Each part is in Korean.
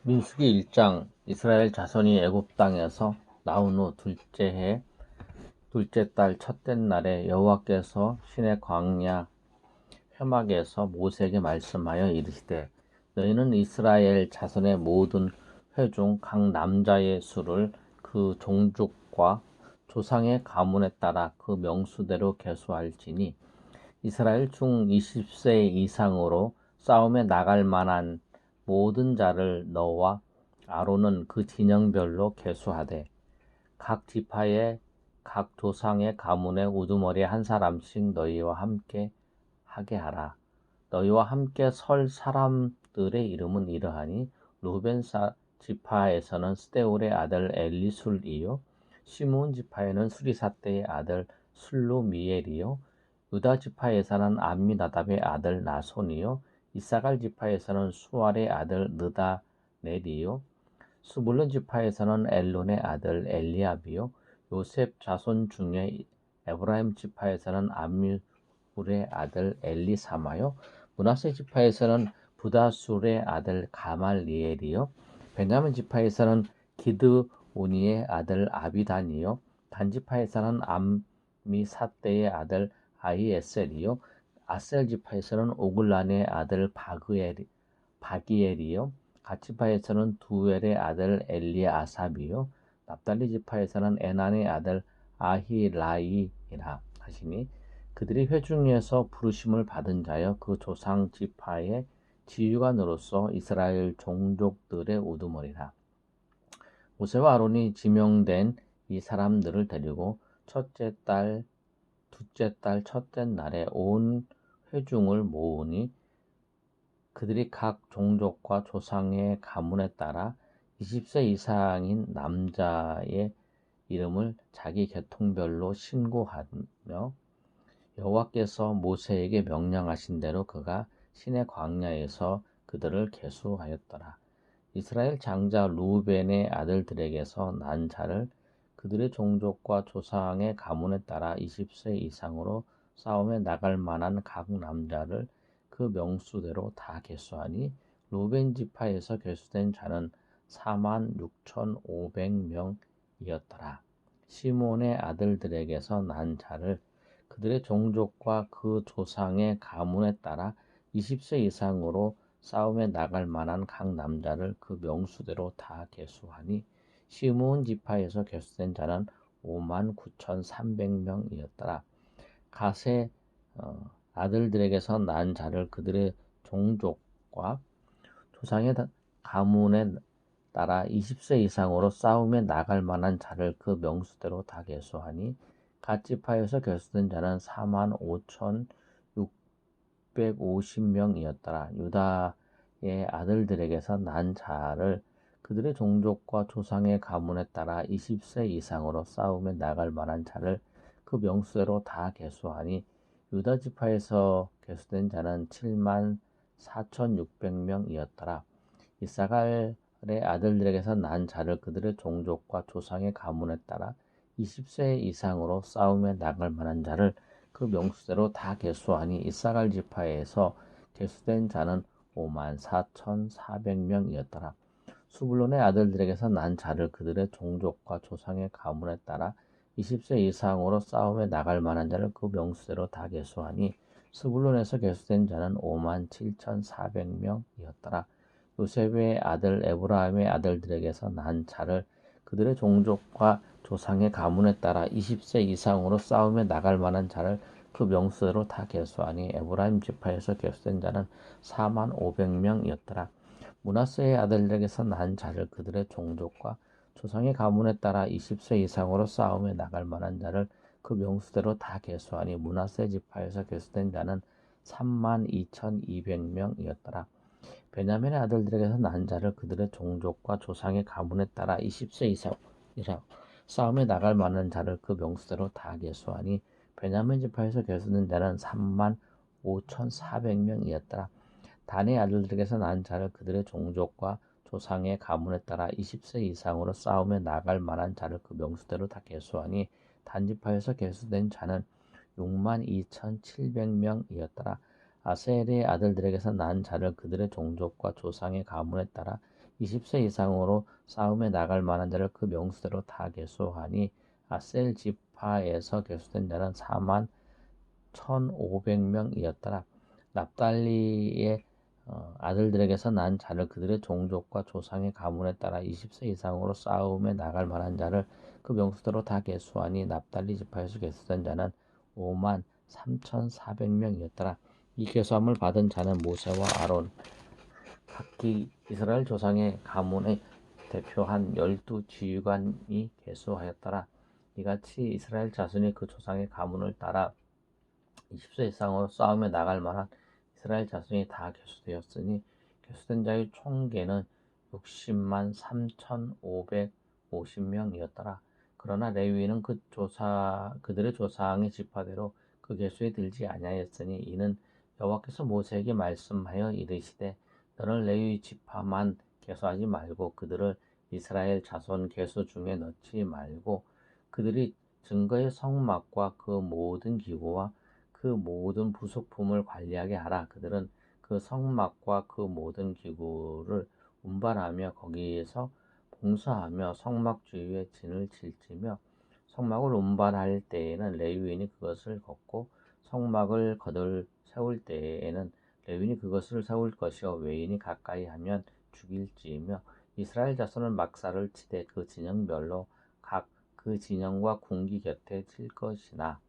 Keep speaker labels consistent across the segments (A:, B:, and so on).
A: 민수기 1장. 이스라엘 자손이 애굽 땅에서 나온 후 둘째 해 둘째 달 첫째 날에 여호와께서 시내 광야 회막에서 모세에게 말씀하여 이르시되, 너희는 이스라엘 자손의 모든 회 중 각 남자의 수를 그 종족과 조상의 가문에 따라 그 명수대로 계수할지니, 이스라엘 중 20세 이상으로 싸움에 나갈 만한 모든 자를 너와 아론은 그 진영별로 계수하되, 각 지파의 각 조상의 가문의 우두머리에 한 사람씩 너희와 함께 하게 하라. 너희와 함께 설 사람들의 이름은 이러하니, 루벤 지파에서는 스데울의 아들 엘리술이요, 시므온 지파에는 수리사대의 아들 슬루미엘이요, 유다 지파에서는 암미나답의 아들 나손이요, 이사갈 지파에서는 수알의 아들 느다넬이요, 스불론 지파에서는 엘론의 아들 엘리압이요, 요셉 자손 중에 에브라임 지파에서는 암미울의 아들 엘리사마요, 므낫세 지파에서는 부다술의 아들 가말리엘이요, 베냐민 지파에서는 기드오니의 아들 아비단이요, 단 지파에서는 암미사대의 아들 아히에셀이요, 아셀 지파에서는 오글란의 아들 바기엘이요, 갓 지파에서는 두엘의 아들 엘리아삽이요, 납달리 지파에서는 에난의 아들 아히라이라 하시니, 그들이 회중에서 부르심을 받은 자여 그 조상 지파의 지휘관으로서 이스라엘 종족들의 우두머리라. 모세와 아론이 지명된 이 사람들을 데리고 첫째 달, 둘째 달 첫째 날에 온 회중을 모으니, 그들이 각 종족과 조상의 가문에 따라 20세 이상인 남자의 이름을 자기 계통별로 신고하며, 여호와께서 모세에게 명령하신 대로 그가 시내 광야에서 그들을 계수하였더라. 이스라엘 장자 루벤의 아들들에게서 난 자를 그들의 종족과 조상의 가문에 따라 20세 이상으로 싸움에 나갈 만한 각 남자를 그 명수대로 다 계수하니, 루벤 지파에서 계수된 자는 46,500명이었더라. 시몬의 아들들에게서 난 자를 그들의 종족과 그 조상의 가문에 따라 20세 이상으로 싸움에 나갈 만한 각 남자를 그 명수대로 다 계수하니, 시므온 지파에서 계수된 자는 59,300명이었더라. 갓의 아들들에게서 난 자를 그들의 종족과 조상의 가문에 따라 20세 이상으로 싸움에 나갈 만한 자를 그 명수대로 다 계수하니, 갓 지파에서 계수된 자는 45,650명이었더라. 유다의 아들들에게서 난 자를 그들의 종족과 조상의 가문에 따라 20세 이상으로 싸움에 나갈 만한 자를 그 명수대로 다 계수하니, 유다 지파에서 계수된 자는 74,600명이었더라. 이사갈의 아들들에게서 난 자를 그들의 종족과 조상의 가문에 따라 20세 이상으로 싸움에 나갈 만한 자를 그 명수대로 다 계수하니, 이사갈 지파에서 계수된 자는 54,400명이었더라. 수불론의 아들들에게서 난 자를 그들의 종족과 조상의 가문에 따라 20세 이상으로 싸움에 나갈 만한 자를 그 명수대로 다 계수하니, 스불론에서 계수된 자는 57,400명이었더라. 요셉의 아들 에브라임의 아들들에게서 난 자를 그들의 종족과 조상의 가문에 따라 20세 이상으로 싸움에 나갈 만한 자를 그 명수대로 다 계수하니, 에브라임 지파에서 계수된 자는 45,000명이었더라. 므낫세의 아들들에게서 난 자를 그들의 종족과 조상의 가문에 따라 20세 이상으로 싸움에 나갈 만한 자를 그 명수대로 다 계수하니, 므낫세 지파에서 계수된 자는 32,200명이었더라. 베냐민의 아들들에게서 난 자를 그들의 종족과 조상의 가문에 따라 20세 이상 싸움에 나갈 만한 자를 그 명수대로 다 계수하니, 베냐민 지파에서 계수된 자는 35,400명이었더라. 단의 아들들에게서 난 자를 그들의 종족과 조상의 가문에 따라 20세 이상으로 싸움에 나갈 만한 자를 그 명수대로 다 계수하니, 단 지파에서 계수된 자는 62,700명이었더라. 아셀의 아들들에게서 난 자를 그들의 종족과 조상의 가문에 따라 20세 이상으로 싸움에 나갈 만한 자를 그 명수대로 다 계수하니 아셀 지파에서 계수된 자는 4만 1,500명이었더라. 납달리의 아들들에게서 난 자를 그들의 종족과 조상의 가문에 따라 20세 이상으로 싸움에 나갈 만한 자를 그 명수대로 다 계수하니 납달리 지파에서 계수된 자는 5만 3,400명이었더라. 이 계수함을 받은 자는 모세와 아론 각기 이스라엘 조상의 가문의 대표한 12지휘관이 계수하였더라. 이같이 이스라엘 자손이 그 조상의 가문을 따라 20세 이상으로 싸움에 나갈 만한 이스라엘 자손이 다 계수되었으니 계수된 자의 총계는 60만 3,550명이었더라. 그러나 레위인은 그들의 조상의 지파대로 그 계수에 들지 아니하였으니 이는 여호와께서 모세에게 말씀하여 이르시되 너는 레위 지파만 계수하지 말고 그들을 이스라엘 자손 계수 중에 넣지 말고 그들이 증거의 성막과 그 모든 기구와 그 모든 부속품을 관리하게 하라. 그들은 그 성막과 그 모든 기구를 운반하며 거기에서 봉사하며 성막 주위에 진을 칠지며 성막을 운반할 때에는 레위인이 그것을 걷고 성막을 세울 때에는 레위인이 그것을 세울 것이요 외인이 가까이 하면 죽일지며 이스라엘 자손은 막사를 치되 그 진영별로 각 그 진영과 궁기 곁에 칠 것이나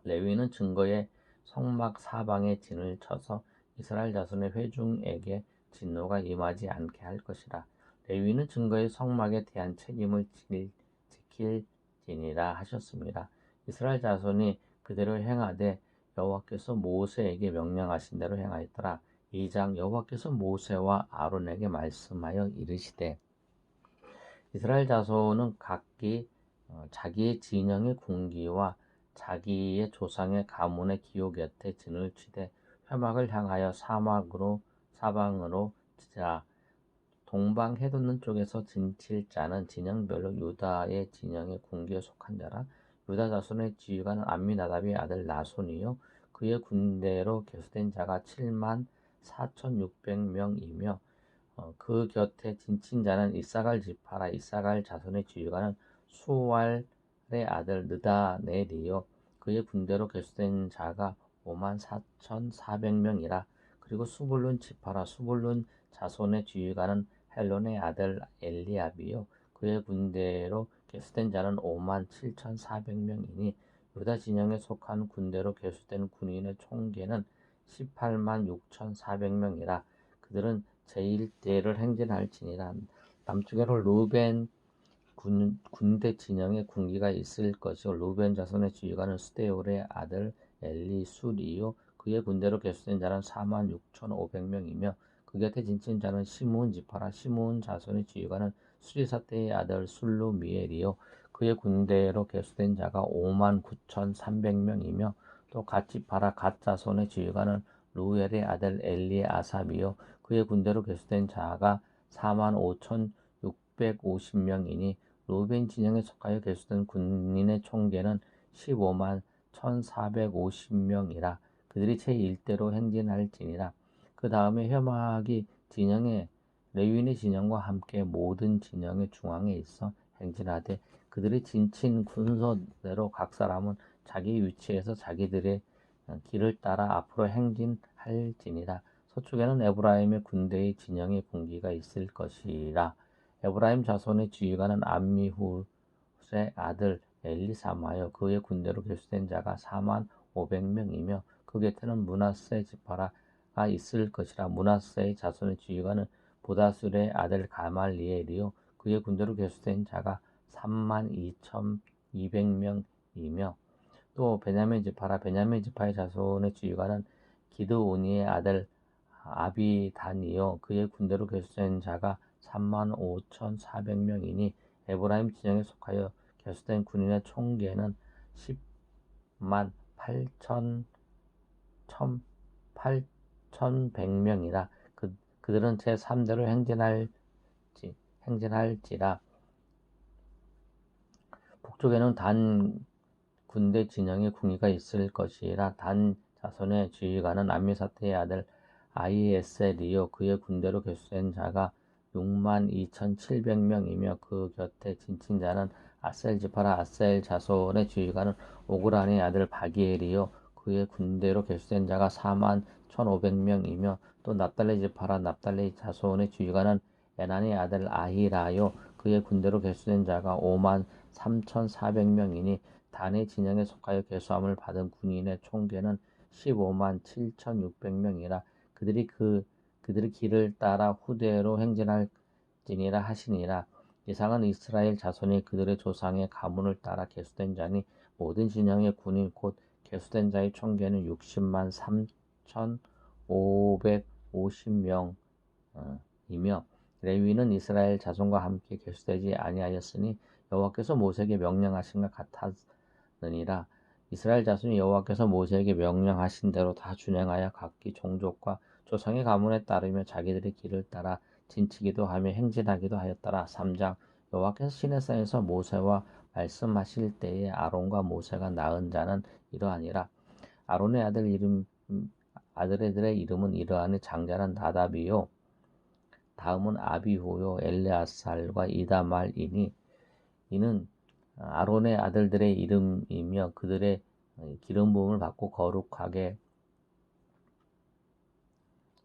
A: 레위는 증거의 성막 사방에 진을 쳐서 이스라엘 자손의 회중에게 진노가 임하지 않게 할 것이라. 레위는 증거의 성막에 대한 책임을 지킬지니라 하셨습니다. 이스라엘 자손이 그대로 행하되 여호와께서 모세에게 명령하신 대로 행하였더라. 2장 여호와께서 모세와 아론에게 말씀하여 이르시되 이스라엘 자손은 각기 자기의 진영의 군기와 자기의 조상의 가문의 기호 곁에 진을 치되 회막을 향하여 사방으로 치자. 동방 해돋는 쪽에서 진칠 자는 진영별로 유다의 진영의 군기에 속한 자라. 유다 자손의 지휘관은 암미나답의 아들 나손이요 그의 군대로 계수된 자가 7만 4,600명이며 그 곁에 진친 자는 이사갈 지파라. 이사갈 자손의 지휘관은 수왈의 아들 느다넬이요 그의 군대로 계수된 자가 5만 4,400명이라. 그리고 수불룬 지파라. 수불룬 자손의 지휘관은 헬론의 아들 엘리압이요 그의 군대로 계수된 자는 5만 7,400명이니 유다 진영에 속한 군대로 계수된 군인의 총계는 18만 6,400명이라. 그들은 제1대를 행진할지니라. 남쪽에는 루벤 군대 진영의 군기가 있을 것이요 루벤 자손의 지휘관은 스데올의 아들 엘리술이요 그의 군대로 계수된 자는 4만 6,500명이며 그 곁에 진친 자는 시므온 지파라. 시므온 자손의 지휘관은 수리사대의 아들 술루미엘이요 그의 군대로 계수된 자가 5만 9,300명이며 또 갓 지파라. 갓 자손의 지휘관은 루엘의 아들 엘리아삽이요 그의 군대로 계수된 자가 4만 5,650명이니 루벤 진영에 속하여 계수된 군인의 총계는 15만 1,450명이라. 그들이 제1대로 행진할지니라. 그 다음에 회막이 레위인의 진영과 함께 모든 진영의 중앙에 있어 행진하되 그들이 진친 군소대로 각 사람은 자기 위치에서 자기들의 길을 따라 앞으로 행진할지니라. 서쪽에는 에브라임의 군대의 진영의 군기가 있을 것이라. 에브라임 자손의 지휘관은 암미후스의 아들 엘리사마요 그의 군대로 계수된 자가 4만 500명이며 그 곁에는 므낫세 지파라가 있을 것이라. 므낫세의 자손의 지휘관은 보다술의 아들 가말리엘이요 그의 군대로 계수된 자가 3만 2,200명이며 또 베냐민 지파라. 베냐민 지파의 자손의 지휘관은 기드오니의 아들 아비단이요 그의 군대로 계수된 자가 3만 5,400명이니 에브라임 진영에 속하여 계수된 군인의 총계는 10만 8,100명이라. 그들은 제3대로 행진할지라. 북쪽에는 단 군대 진영의 궁위가 있을 것이라. 단 자손의 지휘관은 암미사대의 아들 아히에셀이요 그의 군대로 계수된 자가 62,700명이며 그 곁에 진친 자는 아셀 지파라 아셀 자손의 지휘관은 오그란의 아들 바기엘이요 그의 군대로 계수된 자가 41,500명이며 또 납달리 지파라 납달리 자손의 지휘관은 에난의 아들 아히라요 그의 군대로 계수된 자가 53,400명이니 단의 진영에 속하여 계수함을 받은 군인의 총계는 157,600명이라 그들이 길을 따라 후대로 행진할지니라 하시니라. 이상은 이스라엘 자손이 그들의 조상의 가문을 따라 계수된 자니 모든 진영의 군인 곧 계수된 자의 총계는 60만 3,550명이며 레위는 이스라엘 자손과 함께 계수되지 아니하였으니 여호와께서 모세에게 명령하신 것 같았느니라. 이스라엘 자손이 여호와께서 모세에게 명령하신 대로 다 준행하여 각기 종족과 조상의 가문에 따르며 자기들의 길을 따라 진치기도 하며 행진하기도 하였더라. 3장 여호와께서 시내산에서 모세와 말씀하실 때에 아론과 모세가 낳은 자는 이러하니라. 아론의 아들들의 이름은 이러하니 장자는 나답이요 다음은 아비후요 엘레아살과 이다말이니 이는 아론의 아들들의 이름이며 그들의 기름 부음을 받고 거룩하게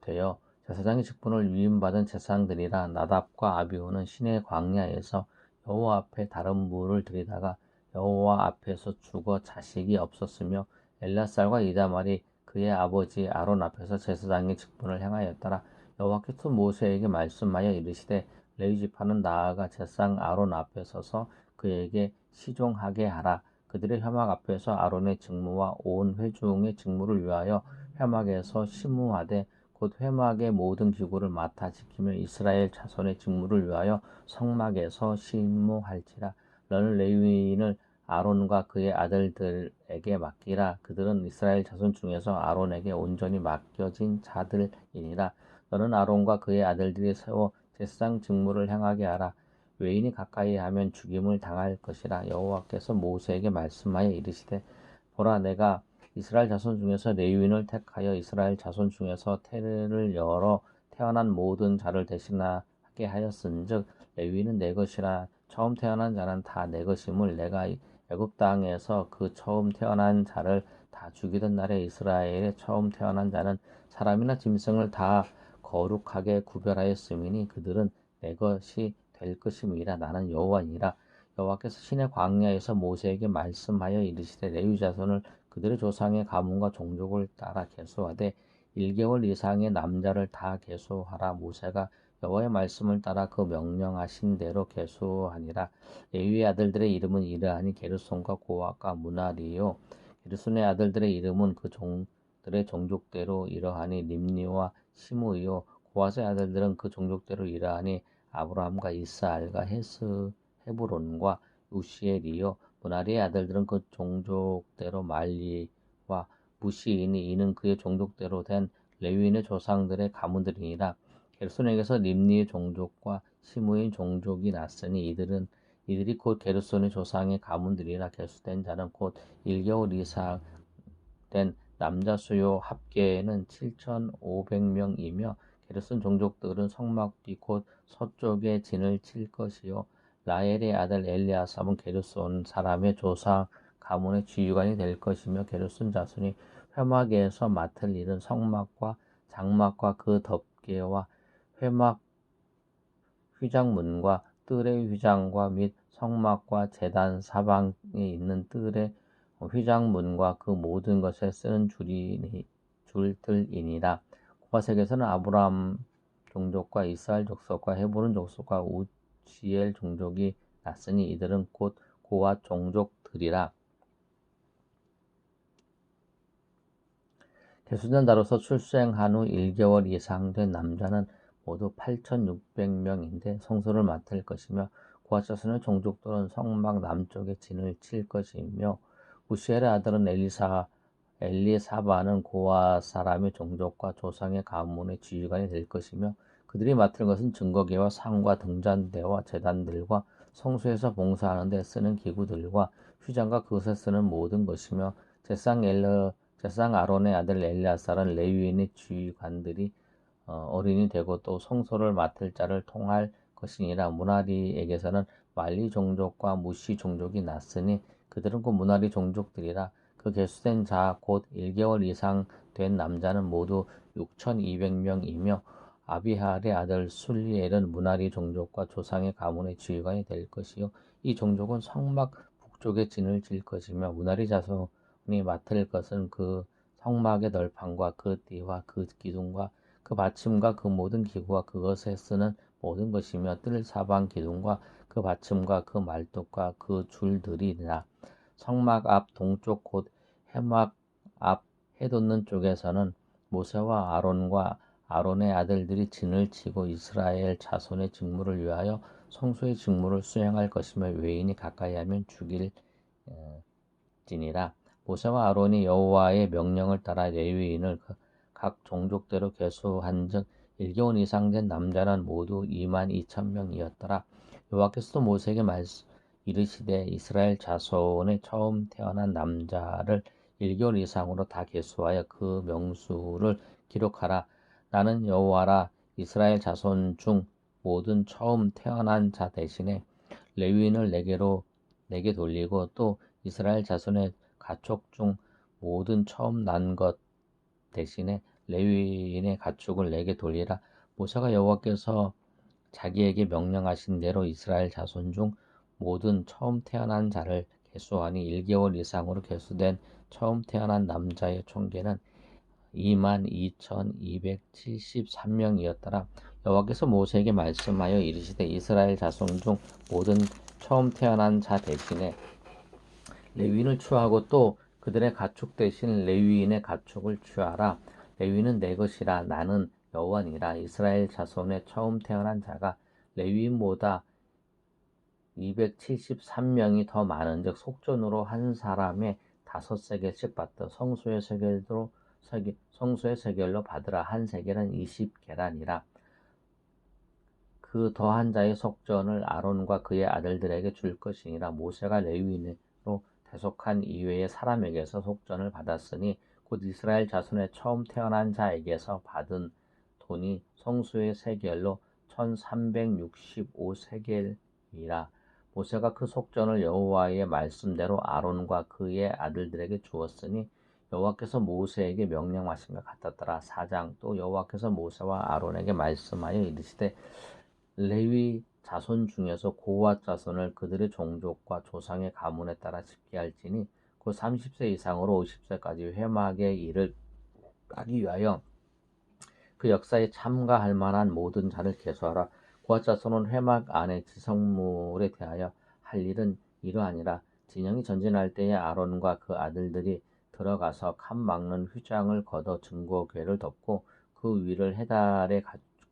A: 되어 제사장의 직분을 위임받은 제사장들이라. 나답과 아비후는 시내 광야에서 여호와 앞에 다른 물을 들이다가 여호와 앞에서 죽어 자식이 없었으며 엘라살과 이다말이 그의 아버지 아론 앞에서 제사장의 직분을 행하였더라. 여호와께서 모세에게 말씀하여 이르시되 레위 지파는 나아가 제사장 아론 앞에 서서 그에게 시종하게 하라. 그들의 회막 앞에서 아론의 직무와 온 회중의 직무를 위하여 회막에서 심무하되 곧 회막의 모든 기구를 맡아 지키며 이스라엘 자손의 직무를 위하여 성막에서 심무할지라. 너는 레위인을 아론과 그의 아들들에게 맡기라. 그들은 이스라엘 자손 중에서 아론에게 온전히 맡겨진 자들이니라. 너는 아론과 그의 아들들이 세워 제사장 직무를 행하게 하라. 외인이 가까이 하면 죽임을 당할 것이라. 여호와께서 모세에게 말씀하여 이르시되 보라 내가 이스라엘 자손 중에서 레위인을 택하여 이스라엘 자손 중에서 태를 열어 태어난 모든 자를 대신하게 하였은즉 레위인은 내 것이라. 처음 태어난 자는 다 내 것임을 내가 애굽 땅에서 그 처음 태어난 자를 다 죽이던 날에 이스라엘의 처음 태어난 자는 사람이나 짐승을 다 거룩하게 구별하였음이니 그들은 내 것이 될 것임이라. 나는 여호와니라. 여호와께서 시내 광야에서 모세에게 말씀하여 이르시되 레위 자손을 그들의 조상의 가문과 종족을 따라 계수하되 1개월 이상의 남자를 다 계수하라. 모세가 여호와의 말씀을 따라 그 명령하신 대로 계수하니라. 레위의 아들들의 이름은 이러하니 게르손과 고핫과 무나리요. 게르손의 아들들의 이름은 그 종들의 종족대로 이러하니 림니와 시므이요. 고핫의 아들들은 그 종족대로 이러하니 아브라함과 이스알과 헤브론과 우시엘이요. 무나리의 아들들은 그 종족대로 말리와 무시이니 이는 그의 종족대로 된 레위인의 조상들의 가문들이니라. 게르손에게서 림니의 종족과 시므의 종족이 났으니 이들이 곧 게르손의 조상의 가문들이라. 계수된 자는 곧 1개월 이상 된 남자 수요 합계는 7,500명이며 게르손 종족들은 성막비 곧 서쪽에 진을 칠 것이요 라헬의 아들 엘리아삽은 게르손 사람의 조상 가문의 지휘관이 될 것이며 게르손 자손이 회막에서 맡을 일은 성막과 장막과 그 덮개와 회막 휘장문과 뜰의 휘장과 및 성막과 제단 사방에 있는 뜰의 휘장문과 그 모든 것에 쓰는 줄들이니라. 고아색에서는 아브라함 종족과 이스라엘 족속과 헤브론 족속과 우지엘 종족이 났으니 이들은 곧 고아 종족들이라. 계수된 자로서 출생한 후 1개월 이상 된 남자는 모두 8,600명인데 성소를 맡을 것이며 고아 자손의 종족들은 성막 남쪽에 진을 칠 것이며 우시엘의 아들은 엘리사바는 고아 사람의 종족과 조상의 가문의 지휘관이 될 것이며 그들이 맡을 것은 증거계와 상과 등잔대와 제단들과 성소에서 봉사하는 데 쓰는 기구들과 휘장과 그것에 쓰는 모든 것이며 제사장 아론의 아들 엘리아살은 레위인의 지휘관들이 어린이 되고 또 성소를 맡을 자를 통할 것이니라. 무나리에게서는 말리 종족과 무시 종족이 났으니 그들은 그 무나리 종족들이라. 그 계수된 자 곧 1개월 이상 된 남자는 모두 6,200명이며 아비할의 아들 술리엘은 무나리 종족과 조상의 가문의 지휘관이 될 것이요 이 종족은 성막 북쪽에 진을 질 것이며 무나리 자손이 맡을 것은 그 성막의 널판과 그 띠와 그 기둥과 그 받침과 그 모든 기구와 그것에 쓰는 모든 것이며 뜰 사방 기둥과 그 받침과 그 말뚝과 그 줄들이니라. 성막 앞 동쪽 곧 해막 앞 해돋는 쪽에서는 모세와 아론과 아론의 아들들이 진을 치고 이스라엘 자손의 직무를 위하여 성소의 직무를 수행할 것이며 외인이 가까이 하면 죽일지니라. 모세와 아론이 여호와의 명령을 따라 레위인을 각 종족대로 계수한즉 1개월 이상 된 남자는 모두 22,000명이었더라. 여호와께서도 모세에게 이르시되 이스라엘 자손의 처음 태어난 남자를 1개월 이상으로 다 계수하여 그 명수를 기록하라. 나는 여호와라. 이스라엘 자손 중 모든 처음 태어난 자 대신에 레위인을 내게 돌리고 또 이스라엘 자손의 가축 중 모든 처음 난 것 대신에 레위인의 가축을 내게 돌리라. 모세가 여호와께서 자기에게 명령하신 대로 이스라엘 자손 중 모든 처음 태어난 자를 계수하니 1개월 이상으로 계수된 처음 태어난 남자의 총계는 22,273명이었더라. 여호와께서 모세에게 말씀하여 이르시되 이스라엘 자손 중 모든 처음 태어난 자 대신에 레위인을 취하고 또 그들의 가축 대신 레위인의 가축을 취하라. 레위인은 내 것이라. 나는 여호와니라. 이스라엘 자손의 처음 태어난 자가 레위인보다 273명이 더 많은즉 속전으로 한 사람에 5세겔씩 받되 성소의 세겔로 받으라. 한 세겔은 20계란이라. 그 더한 자의 속전을 아론과 그의 아들들에게 줄 것이니라. 모세가 레위인으로 대속한 이외의 사람에게서 속전을 받았으니 곧 이스라엘 자손의 처음 태어난 자에게서 받은 돈이 성소의 세겔로 1365세겔이라. 모세가 그 속전을 여호와의 말씀대로 아론과 그의 아들들에게 주었으니 여호와께서 모세에게 명령하신 것 같았더라. 4장 또 여호와께서 모세와 아론에게 말씀하여 이르시되 레위 자손 중에서 고핫 자손을 그들의 종족과 조상의 가문에 따라 집계할지니 곧 30세 이상으로 50세까지 회막의 일을 하기 위하여 그 역사에 참가할 만한 모든 자를 계수하라. 고핫 자손은 회막 안의 지성물에 대하여 할 일은 이러하니라. 진영이 전진할 때에 아론과 그 아들들이 들어가서 칸 막는 휘장을 걷어 증거궤를 덮고 그 위를 해달의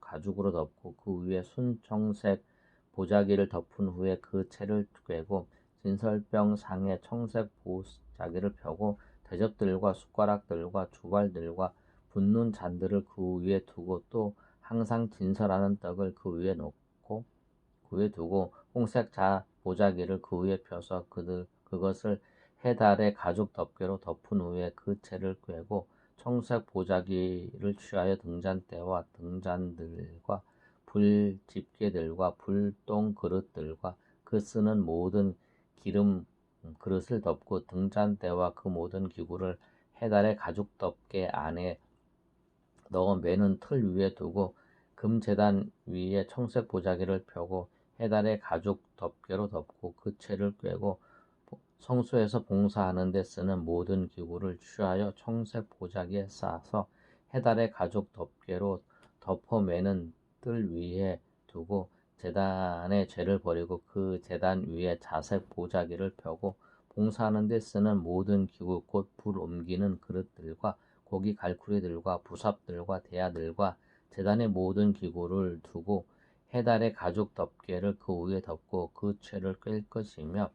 A: 가죽으로 덮고 그 위에 순청색 보자기를 덮은 후에 그 채를 꿰고 진설병 상에 청색 보자기를 펴고 대접들과 숟가락들과 주발들과 붓는 잔들을 그 위에 두고 또 항상 진설하는 떡을 그 위에 놓고 그 위에 두고 홍색 보자기를 그 위에 펴서 그것을 해달의 가죽 덮개로 덮은 후에 그 채를 꿰고 청색 보자기를 취하여 등잔대와 등잔들과 불 집게들과 불똥 그릇들과 그 쓰는 모든 기름 그릇을 덮고 등잔대와 그 모든 기구를 해달의 가죽 덮개 안에 넣어 매는 틀 위에 두고 금제단 위에 청색 보자기를 펴고 해달의 가죽 덮개로 덮고 그 채를 꿰고 성소에서 봉사하는 데 쓰는 모든 기구를 취하여 청색 보자기에 싸서 해달의 가죽 덮개로 덮어 매는 뜰 위에 두고 제단의 죄를 버리고 그 제단 위에 자색 보자기를 펴고 봉사하는 데 쓰는 모든 기구 곧 불 옮기는 그릇들과 고기 갈쿠리들과 부삽들과 대야들과 제단의 모든 기구를 두고 해달의 가죽 덮개를 그 위에 덮고 그 채를 꿰 것이며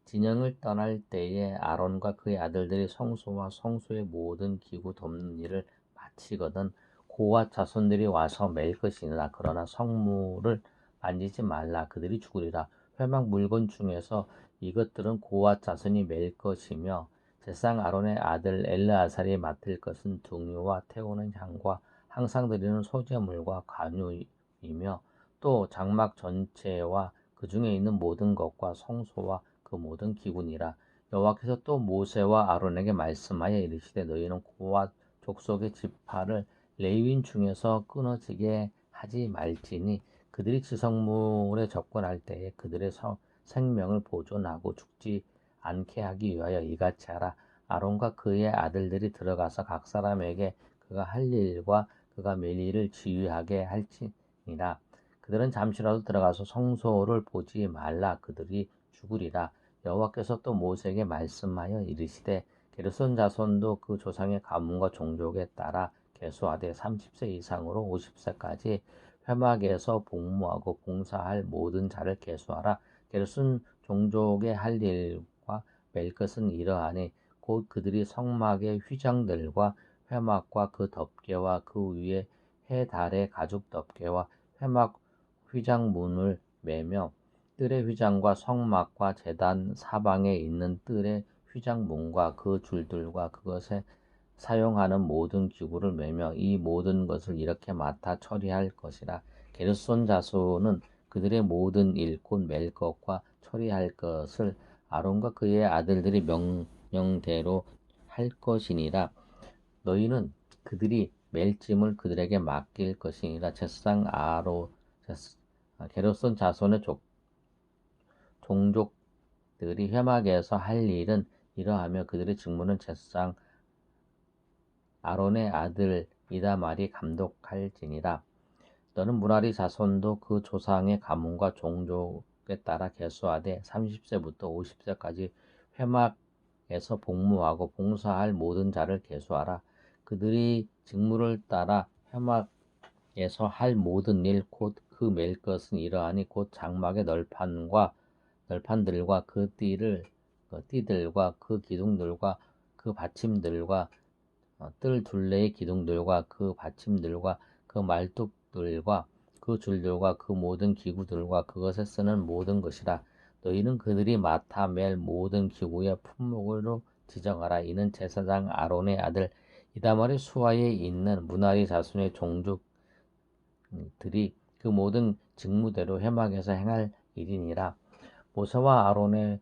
A: 진영을 떠날 때에 아론과 그의 아들들이 성소와 성소의 모든 기구 덮는 일을 마치거든 고핫 자손들이 와서 맬 것이니라. 그러나 성물을 만지지 말라. 그들이 죽으리라. 회막 물건 중에서 이것들은 고핫 자손이 맬 것이며 제상 아론의 아들 엘르아살이 맡을 것은 등유와 태우는 향과 항상 드리는 소제물과 관유이며 또 장막 전체와 그 중에 있는 모든 것과 성소와 그 모든 기구니라. 여호와께서 또 모세와 아론에게 말씀하여 이르시되 너희는 고앗 족속의 지파를 레위인 중에서 끊어지게 하지 말지니 그들이 지성물에 접근할 때에 그들의 생명을 보존하고 죽지 않게 하기 위하여 이같이 하라. 아론과 그의 아들들이 들어가서 각 사람에게 그가 할 일과 그가 맬 일을 지휘하게 할지니라. 그들은 잠시라도 들어가서 성소를 보지 말라. 그들이 죽으리라. 여호와께서 또 모세에게 말씀하여 이르시되 게르손 자손도 그 조상의 가문과 종족에 따라 계수하되 30세 이상으로 50세까지 회막에서 복무하고 봉사할 모든 자를 계수하라. 게르손 종족의 할 일과 맬 것은 이러하니 곧 그들이 성막의 휘장들과 회막과 그 덮개와 그 위에 해 달의 가죽 덮개와 회막 휘장문을 매며 뜰의 휘장과 성막과 제단 사방에 있는 뜰의 휘장문과 그 줄들과 그것에 사용하는 모든 기구를 매며 이 모든 것을 이렇게 맡아 처리할 것이라. 게르손 자손은 그들의 모든 일 곧 맬 것과 처리할 것을 아론과 그의 아들들이 명령대로 할 것이니라. 너희는 그들이 맬 짐을 그들에게 맡길 것이니라. 제사장 게르손 자손의 종족들이 회막에서 할 일은 이러하며 그들의 직무는 제사장 아론의 아들 이다말이 감독할지니라. 너는 무라리 자손도 그 조상의 가문과 종족에 따라 계수하되 30세부터 50세까지 회막에서 복무하고 봉사할 모든 자를 계수하라. 그들이 직무를 따라 회막에서 할 모든 일 곧 그 맬 것은 이러하니 곧 장막의 널판들과 그 띠들과 그 기둥들과 그 받침들과 뜰 둘레의 기둥들과 그 받침들과 그 말뚝들과 그 줄들과 그 모든 기구들과 그것에 쓰는 모든 것이라. 너희는 그들이 맡아 맬 모든 기구의 품목으로 지정하라. 이는 제사장 아론의 아들 이다말의 수하에 있는 무나리 자손의 종족들이 그 모든 직무대로 회막에서 행할 일이니라. 모세와 아론의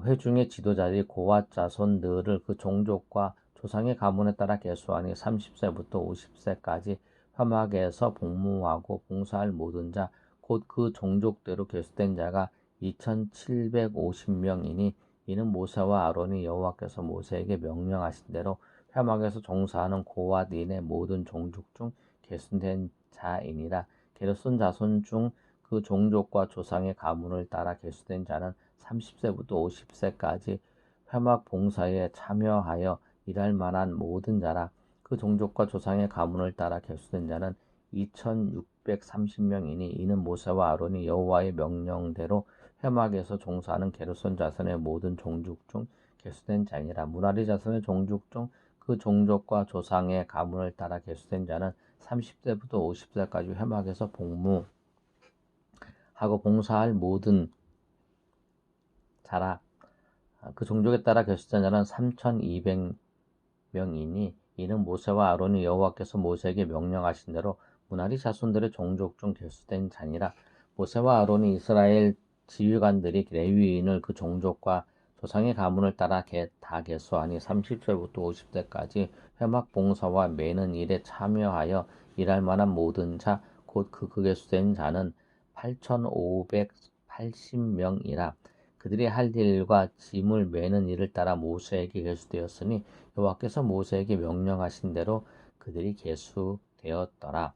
A: 회중의 지도자들이 고앗 자손들을 그 종족과 조상의 가문에 따라 계수하니 30세부터 50세까지 회막에서 복무하고 봉사할 모든 자 곧 그 종족대로 계수된 자가 2750명이니 이는 모세와 아론이 여호와께서 모세에게 명령하신 대로 회막에서 종사하는 고앗인의 모든 종족 중 계수된 자이니라. 게르손 자손 중 그 종족과 조상의 가문을 따라 계수된 자는 30세부터 50세까지 회막 봉사에 참여하여 일할 만한 모든 자라. 그 종족과 조상의 가문을 따라 계수된 자는 2630명이니 이는 모세와 아론이 여호와의 명령대로 회막에서 종사하는 게르손 자손의 모든 종족 중 계수된 자니라. 무라리 자손의 종족 중 그 종족과 조상의 가문을 따라 계수된 자는 30세부터 50세까지 회막에서 복무하고 봉사할 모든 자라. 그 종족에 따라 계수된 자는 3200명이니 이는 모세와 아론이 여호와께서 모세에게 명령하신 대로 무나리 자손들의 종족 중 계수된 자니라. 모세와 아론이 이스라엘 지휘관들이 레위인을 그 종족과 조상의 가문을 따라 다 계수하니 30세부터 50세까지 회막 봉사와 매는 일에 참여하여 일할 만한 모든 자 곧 그 계수된 자는 8580명이라. 그들이 할 일과 짐을 매는 일을 따라 모세에게 계수되었으니 여호와께서 모세에게 명령하신 대로 그들이 계수되었더라.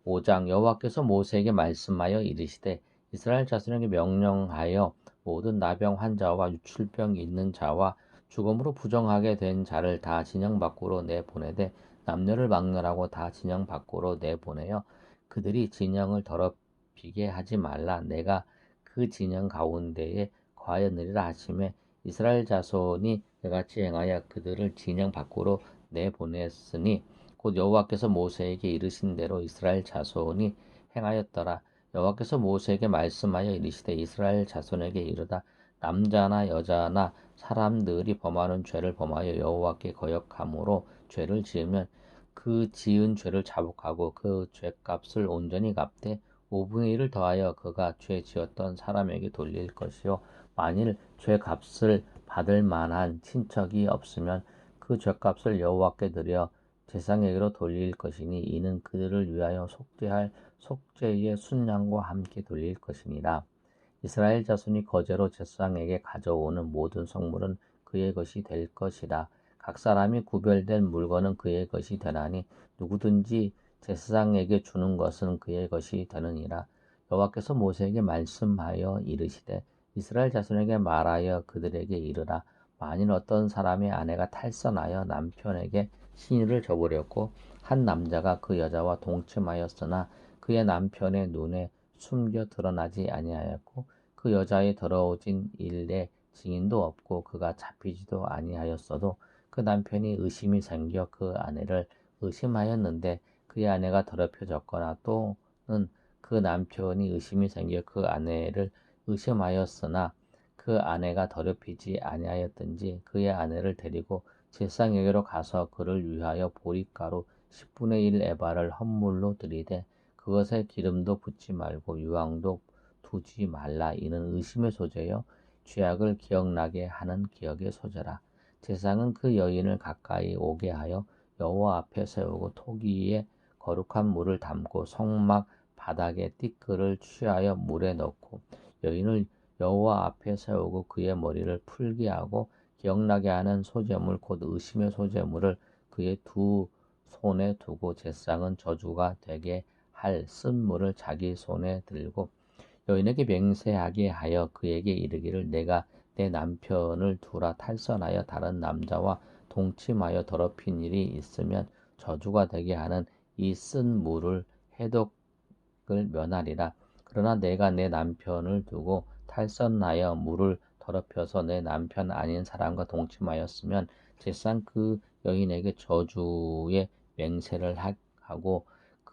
A: 5장 여호와께서 모세에게 말씀하여 이르시되 이스라엘 자손에게 명령하여 모든 나병 환자와 유출병 있는 자와 죽음으로 부정하게 된 자를 다 진영 밖으로 내보내되 남녀를 막론하고 다 진영 밖으로 내보내어 그들이 진영을 더럽히게 하지 말라. 내가 그 진영 가운데에 거하였느니라 하시매 이스라엘 자손이 그같이 행하여 그들을 진영 밖으로 내보냈으니 곧 여호와께서 모세에게 이르신 대로 이스라엘 자손이 행하였더라. 여호와께서 모세에게 말씀하여 이르시되 이스라엘 자손에게 이르다 남자나 여자나 사람들이 범하는 죄를 범하여 여호와께 거역함으로 죄를 지으면 그 지은 죄를 자복하고 그 죄값을 온전히 갚되 5분의 1을 더하여 그가 죄 지었던 사람에게 돌릴 것이요 만일 죄값을 받을 만한 친척이 없으면 그 죄값을 여호와께 드려 제사장에게로 돌릴 것이니 이는 그들을 위하여 속죄할 속죄의 순양과 함께 돌릴 것이니라. 이스라엘 자손이 거제로 제사장에게 가져오는 모든 성물은 그의 것이 될 것이라. 각 사람이 구별된 물건은 그의 것이 되나니 누구든지 제사장에게 주는 것은 그의 것이 되느니라. 여호와께서 모세에게 말씀하여 이르시되 이스라엘 자손에게 말하여 그들에게 이르라. 만일 어떤 사람의 아내가 탈선하여 남편에게 시인을 저버렸고 한 남자가 그 여자와 동침하였으나 그의 남편의 눈에 숨겨 드러나지 아니하였고 그 여자의 더러워진 일에 증인도 없고 그가 잡히지도 아니하였어도 그 남편이 의심이 생겨 그 아내를 의심하였는데 그의 아내가 더럽혀졌거나 또는 그 남편이 의심이 생겨 그 아내를 의심하였으나 그 아내가 더럽히지 아니하였든지 그의 아내를 데리고 제사장에게로 가서 그를 위하여 보리가루 10분의 1 에바를 헌물로 드리되 그것에 기름도 붓지 말고 유황도 두지 말라. 이는 의심의 소재요 죄악을 기억나게 하는 기억의 소재라. 제사장은 그 여인을 가까이 오게 하여 여호와 앞에 세우고 토기에 거룩한 물을 담고 성막 바닥에 띠끌을 취하여 물에 넣고 여인을 여호와 앞에 세우고 그의 머리를 풀게 하고 기억나게 하는 소재물 곧 의심의 소재물을 그의 두 손에 두고 제사장은 저주가 되게 할 쓴 물을 자기 손에 들고 여인에게 맹세하게 하여 그에게 이르기를 내가 내 남편을 두라 탈선하여 다른 남자와 동침하여 더럽힌 일이 있으면 저주가 되게 하는 이 쓴 물을 해독을 면하리라. 그러나 내가 내 남편을 두고 탈선하여 물을 더럽혀서 내 남편 아닌 사람과 동침하였으면 제사장 그 여인에게 저주의 맹세를 하고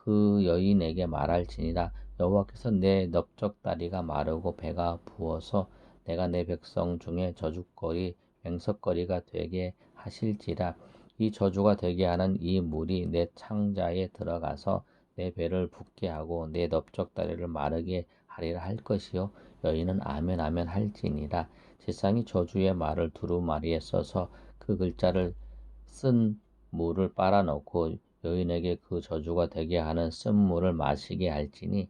A: 그 여인에게 말할지니라. 여호와께서 내 넓적다리가 마르고 배가 부어서 내가 내 백성 중에 저주거리 맹석거리가 되게 하실지라. 이 저주가 되게 하는 이 물이 내 창자에 들어가서 내 배를 붓게 하고 내 넓적다리를 마르게 하리라 할 것이요 여인은 아멘 아멘 할지니라. 제사장이 저주의 말을 두루마리에 써서 그 글자를 쓴 물을 빨아넣고 여인에게 그 저주가 되게 하는 쓴 물을 마시게 할지니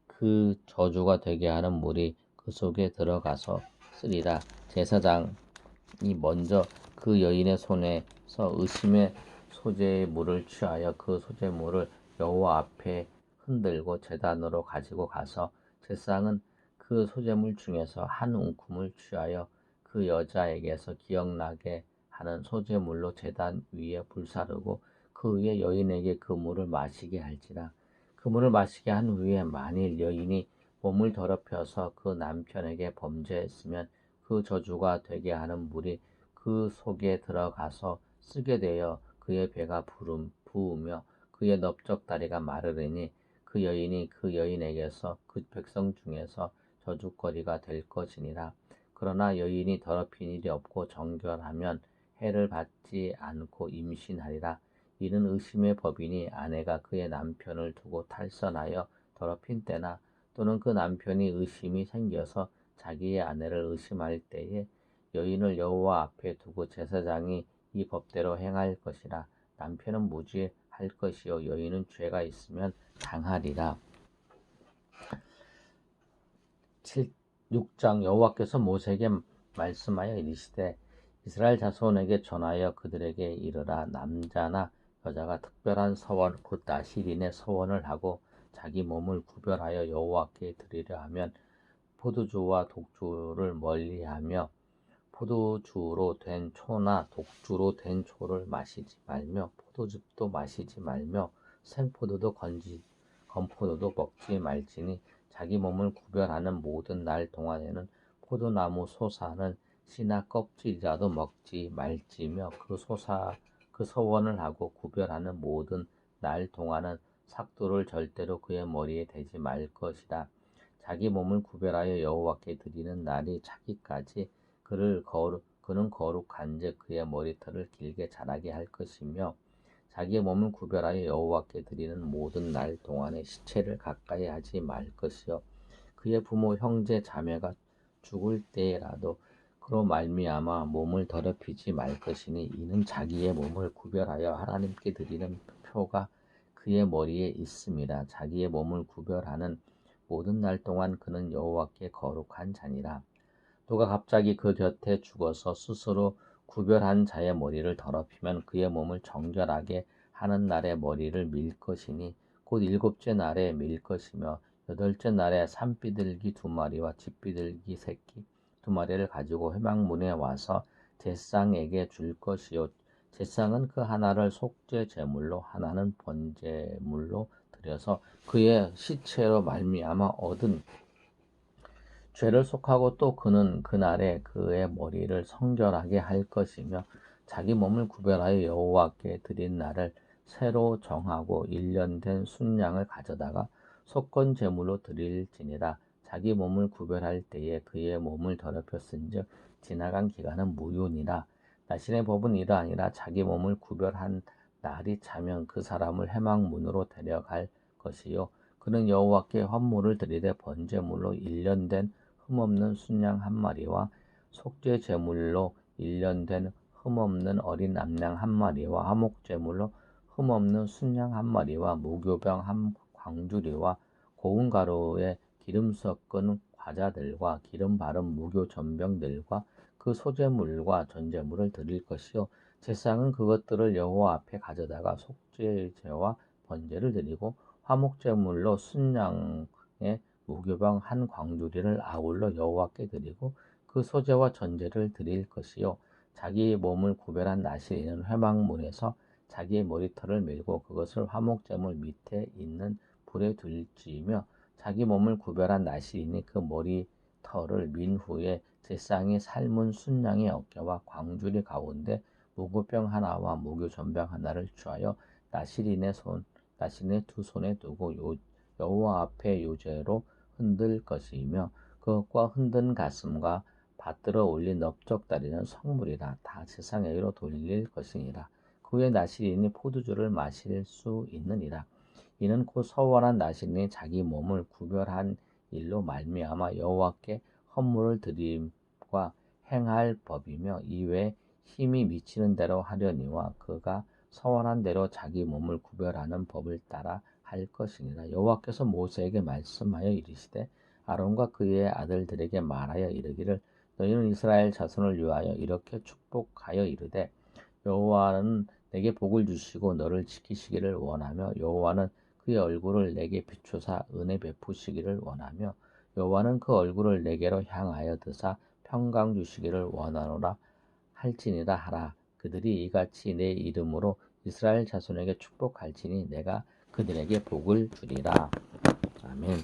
A: 그 저주가 되게 하는 물이 그 속에 들어가서 쓰리라. 제사장이 먼저 그 여인의 손에서 의심의 소재의 물을 취하여 그 소재물을 여호와 앞에 흔들고 제단으로 가지고 가서 제사장은 그 소재물 중에서 한 움큼을 취하여 그 여자에게서 기억나게 하는 소재물로 제단 위에 불사르고 그 위에 여인에게 그 물을 마시게 할지라. 그 물을 마시게 한 후에 만일 여인이 몸을 더럽혀서 그 남편에게 범죄했으면 그 저주가 되게 하는 물이 그 속에 들어가서 쓰게 되어 그의 배가 부으며 그의 넓적다리가 마르리니 그 여인이 그 여인에게서 그 백성 중에서 저주거리가 될 것이니라. 그러나 여인이 더럽힌 일이 없고 정결하면 해를 받지 않고 임신하리라. 이는 의심의 법이니 아내가 그의 남편을 두고 탈선하여 더럽힌 때나 또는 그 남편이 의심이 생겨서 자기의 아내를 의심할 때에 여인을 여호와 앞에 두고 제사장이 이 법대로 행할 것이라. 남편은 무죄할 것이요 여인은 죄가 있으면 당하리라. 6장 여호와께서 모세에게 말씀하여 이르시되 이스라엘 자손에게 전하여 그들에게 이르라. 남자나 여자가 특별한 서원 곧 나시린의 서원을 하고 자기 몸을 구별하여 여호와께 드리려 하면 포도주와 독주를 멀리하며 포도주로 된 초나 독주로 된 초를 마시지 말며 포도즙도 마시지 말며 생포도도 건포도도 먹지 말지니 자기 몸을 구별하는 모든 날 동안에는 포도나무 솟아는 씨나 껍질이라도 먹지 말지며 그 서원을 하고 구별하는 모든 날 동안은 삭도를 절대로 그의 머리에 대지 말 것이라. 자기 몸을 구별하여 여호와께 드리는 날이 차기까지 그는 거룩한즉 그의 머리털을 길게 자라게 할 것이며 자기의 몸을 구별하여 여호와께 드리는 모든 날 동안에 시체를 가까이 하지 말 것이요 그의 부모 형제 자매가 죽을 때라도 그로 말미암아 몸을 더럽히지 말 것이니 이는 자기의 몸을 구별하여 하나님께 드리는 표가 그의 머리에 있습니다. 자기의 몸을 구별하는 모든 날 동안 그는 여호와께 거룩한 자니라. 누가 갑자기 그 곁에 죽어서 스스로 구별한 자의 머리를 더럽히면 그의 몸을 정결하게 하는 날에 머리를 밀 것이니 곧 일곱째 날에 밀 것이며 여덟째 날에 산비둘기 2마리와 집비둘기 새끼 2마리를 가지고 회막문에 와서 제사장에게 줄 것이요 제사장은 그 하나를 속죄 제물로 하나는 번제물로 드려서 그의 시체로 말미암아 얻은 죄를 속하고 또 그는 그날에 그의 머리를 성결하게 할 것이며 자기 몸을 구별하여 여호와께 드린 날을 새로 정하고 1년 된 순양을 가져다가 속건 제물로 드릴지니라. 자기 몸을 구별할 때에 그의 몸을 더럽혔은즉 지나간 기간은 무효니라. 나신의 법은 이러하니라. 자기 몸을 구별한 날이 차면 그 사람을 회막문으로 데려갈 것이요 그는 여호와께 헌물을 드리되 번제물로 1년 된 흠없는 순양 1마리와 속죄 제물로 1년 된 흠없는 어린 암양 1마리와 화목 제물로 흠없는 순양 1마리와 무교병 한 광주리와 고운 가루에 기름 섞은 과자들과 기름 바른 무교 전병들과 그 소제물과 전제물을 드릴 것이요 제사장은 그것들을 여호와 앞에 가져다가 속죄제와 번제를 드리고 화목 제물로 순양의 무교병 한 광주리를 아울러 여호와께 드리고 그 소제와 전제를 드릴 것이요 자기 몸을 구별한 나시린은 회막문에서 자기의 머리털을 밀고 그것을 화목제물 밑에 있는 불에 들지며 자기 몸을 구별한 나시린이 그 머리털을 민 후에 제사장이 삶은 순양의 어깨와 광주리 가운데 무교병 하나와 무교전병 하나를 취하여 나시린의 2손에 두고 여호와 앞에 요제로 흔들 것이며 그것과 흔든 가슴과 받들어 올린 넓적다리는 성물이라 다 제사장에게로 돌릴 것이니라. 그 후에 나시린이 포도주를 마실 수 있느니라. 이는 곧 서원한 나시린이 자기 몸을 구별한 일로 말미암아 여호와께 헌물을 드림과 행할 법이며 이외에 힘이 미치는 대로 하려니와 그가 서원한 대로 자기 몸을 구별하는 법을 따라 할 것이니라. 여호와께서 모세에게 말씀하여 이르시되 아론과 그의 아들들에게 말하여 이르기를 너희는 이스라엘 자손을 위하여 이렇게 축복하여 이르되 여호와는 내게 복을 주시고 너를 지키시기를 원하며 여호와는 그의 얼굴을 내게 비추사 은혜 베푸시기를 원하며 여호와는 그 얼굴을 내게로 향하여 드사 평강 주시기를 원하노라 할지니라 하라. 그들이 이같이 내 이름으로 이스라엘 자손에게 축복할지니 내가 그들에게 복을 주리라. 아멘.